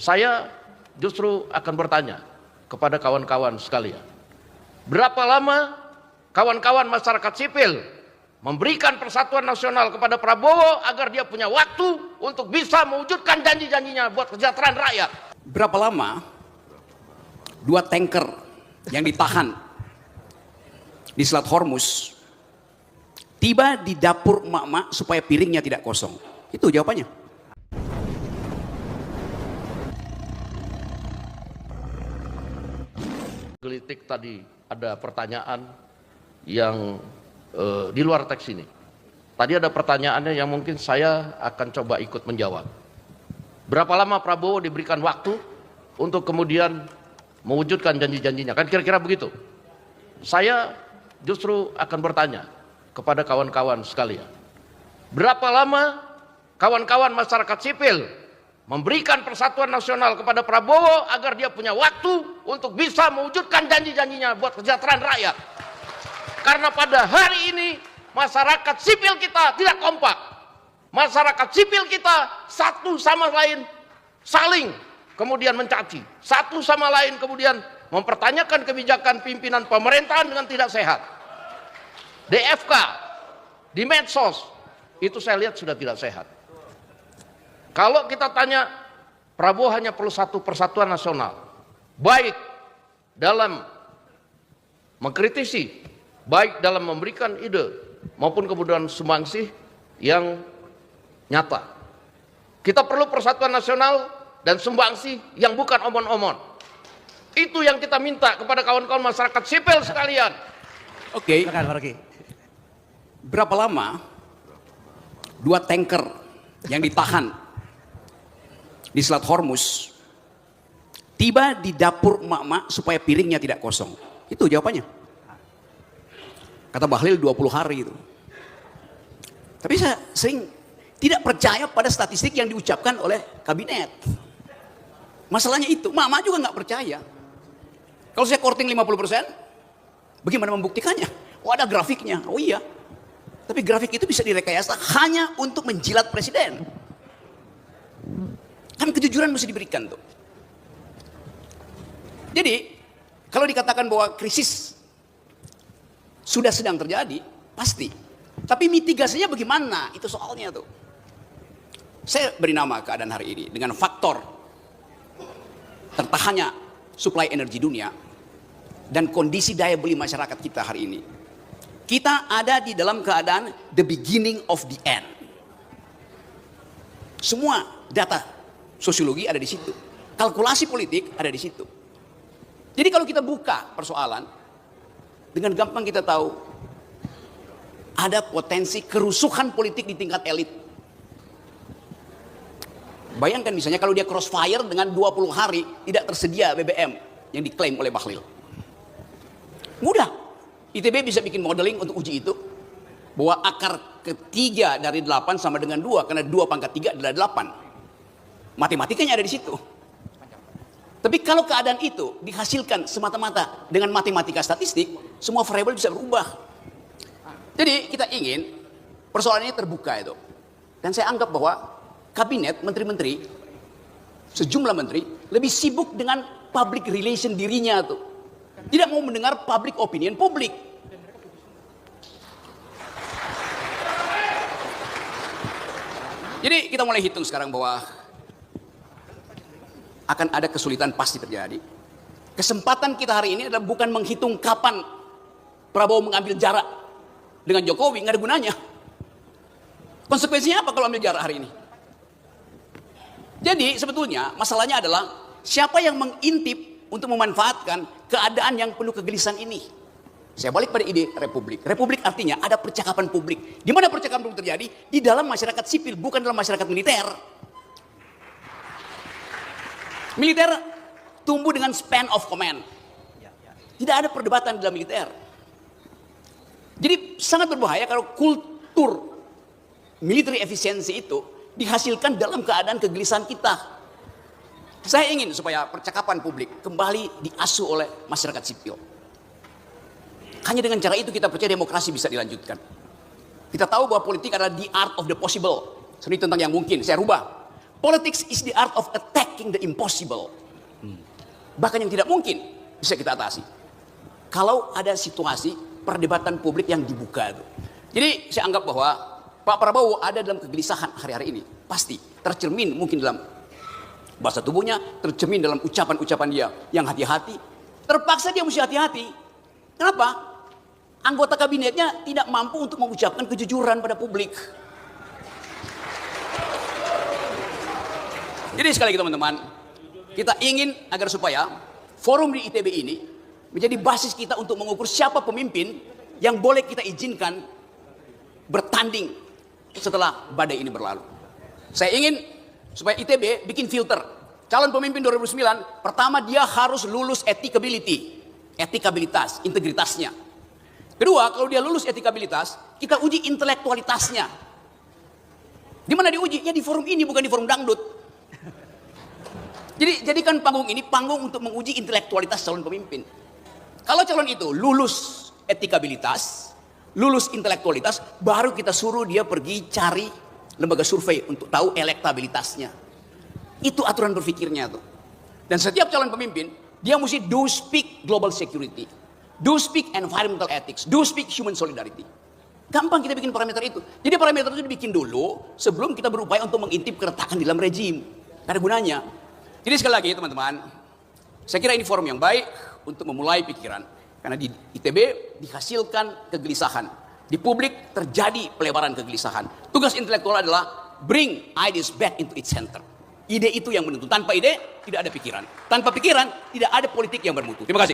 Saya justru akan bertanya kepada kawan-kawan sekalian, berapa lama kawan-kawan masyarakat sipil memberikan persatuan nasional kepada Prabowo agar dia punya waktu untuk bisa mewujudkan janji-janjinya buat kesejahteraan rakyat? Berapa lama 2 tanker yang ditahan di Selat Hormuz tiba di dapur emak-emak supaya piringnya tidak kosong? Itu jawabannya. Gelitik tadi ada pertanyaan yang di luar teks ini. Tadi ada pertanyaannya yang mungkin saya akan coba ikut menjawab. Berapa lama Prabowo diberikan waktu untuk kemudian mewujudkan janji-janjinya? Kan kira-kira begitu. Saya justru akan bertanya kepada kawan-kawan sekalian, berapa lama kawan-kawan masyarakat sipil memberikan persatuan nasional kepada Prabowo agar dia punya waktu untuk bisa mewujudkan janji-janjinya buat kesejahteraan rakyat? Karena pada hari ini masyarakat sipil kita tidak kompak. Masyarakat sipil kita satu sama lain saling kemudian mencaci, satu sama lain kemudian mempertanyakan kebijakan pimpinan pemerintahan dengan tidak sehat. DFK, di medsos, itu saya lihat sudah tidak sehat. Kalau kita tanya, Prabowo hanya perlu satu persatuan nasional, baik dalam mengkritisi, baik dalam memberikan ide, maupun kemudian sumbangsih yang nyata. Kita perlu persatuan nasional dan sumbangsih yang bukan omon-omon. Itu yang kita minta kepada kawan-kawan masyarakat sipil sekalian. Oke. Berapa lama 2 tanker yang ditahan di Selat Hormuz tiba di dapur emak-emak supaya piringnya tidak kosong? Itu jawabannya. Kata Bahlil 20 hari itu. Tapi saya sering tidak percaya pada statistik yang diucapkan oleh kabinet. Masalahnya itu, emak-emak juga nggak percaya. Kalau saya korting 50%, bagaimana membuktikannya? Oh, ada grafiknya. Oh iya. Tapi grafik itu bisa direkayasa hanya untuk menjilat presiden. Kan kejujuran mesti diberikan tuh. Jadi, kalau dikatakan bahwa krisis sudah sedang terjadi, pasti. Tapi mitigasinya bagaimana? Itu soalnya tuh. Saya beri nama keadaan hari ini dengan faktor tertahannya suplai energi dunia dan kondisi daya beli masyarakat kita hari ini. Kita ada di dalam keadaan the beginning of the end. Semua data sosiologi ada di situ. Kalkulasi politik ada di situ. Jadi kalau kita buka persoalan, dengan gampang kita tahu ada potensi kerusuhan politik di tingkat elit. Bayangkan misalnya kalau dia crossfire dengan 20 hari tidak tersedia BBM yang diklaim oleh Bahlil. Mudah. ITB bisa bikin modeling untuk uji itu. Bahwa akar ketiga dari 8 sama dengan 2. Karena 2 pangkat 3 adalah 8. Matematikanya ada di situ. Tapi kalau keadaan itu dihasilkan semata-mata dengan matematika statistik, semua variabel bisa berubah. Jadi kita ingin persoalannya terbuka itu. Dan saya anggap bahwa kabinet, menteri-menteri, sejumlah menteri lebih sibuk dengan public relation dirinya tuh. Tidak mau mendengar public opinion publik. Jadi kita mulai hitung sekarang bahwa akan ada kesulitan pasti terjadi. Kesempatan kita hari ini adalah bukan menghitung kapan Prabowo mengambil jarak dengan Jokowi, nggak ada gunanya. Konsekuensinya apa kalau ambil jarak hari ini? Jadi sebetulnya masalahnya adalah siapa yang mengintip untuk memanfaatkan keadaan yang penuh kegelisahan ini. Saya balik pada ide republik. Republik artinya ada percakapan publik. Di mana percakapan publik terjadi? Di dalam masyarakat sipil, bukan dalam masyarakat militer. Militer tumbuh dengan span of command. Tidak ada perdebatan dalam militer. Jadi sangat berbahaya kalau kultur military efisiensi itu dihasilkan dalam keadaan kegelisahan kita. Saya ingin supaya percakapan publik kembali diasuh oleh masyarakat sipil. Hanya dengan cara itu kita percaya demokrasi bisa dilanjutkan. Kita tahu bahwa politik adalah the art of the possible. Seni tentang yang mungkin. Saya rubah. Politics is the art of attacking the impossible. Bahkan yang tidak mungkin bisa kita atasi. Kalau ada situasi perdebatan publik yang dibuka itu. Jadi saya anggap bahwa Pak Prabowo ada dalam kegelisahan hari-hari ini. Pasti tercermin mungkin dalam bahasa tubuhnya, tercermin dalam ucapan-ucapan dia yang hati-hati. Terpaksa dia mesti hati-hati. Kenapa? Anggota kabinetnya tidak mampu untuk mengucapkan kejujuran pada publik. Jadi sekali lagi teman-teman, kita ingin agar supaya forum di ITB ini menjadi basis kita untuk mengukur siapa pemimpin yang boleh kita izinkan bertanding setelah badai ini berlalu. Saya ingin supaya ITB bikin filter. Calon pemimpin 2009, pertama dia harus lulus etikabilitas, integritasnya. Kedua, kalau dia lulus etikabilitas, kita uji intelektualitasnya. Di mana diuji? Ya di forum ini, bukan di forum dangdut. Jadi jadikan panggung ini panggung untuk menguji intelektualitas calon pemimpin. Kalau calon itu lulus etikabilitas, lulus intelektualitas, baru kita suruh dia pergi cari lembaga survei untuk tahu elektabilitasnya. Itu aturan berpikirnya tuh. Dan setiap calon pemimpin, dia mesti do speak global security, do speak environmental ethics, do speak human solidarity. Gampang kita bikin parameter itu. Jadi parameter itu dibikin dulu sebelum kita berupaya untuk mengintip keretakan di dalam rejim. Gak ada gunanya. Jadi sekali lagi teman-teman, saya kira ini forum yang baik untuk memulai pikiran. Karena di ITB dihasilkan kegelisahan. Di publik terjadi pelebaran kegelisahan. Tugas intelektual adalah bring ideas back into its center. Ide itu yang menentu. Tanpa ide tidak ada pikiran. Tanpa pikiran tidak ada politik yang bermutu. Terima kasih.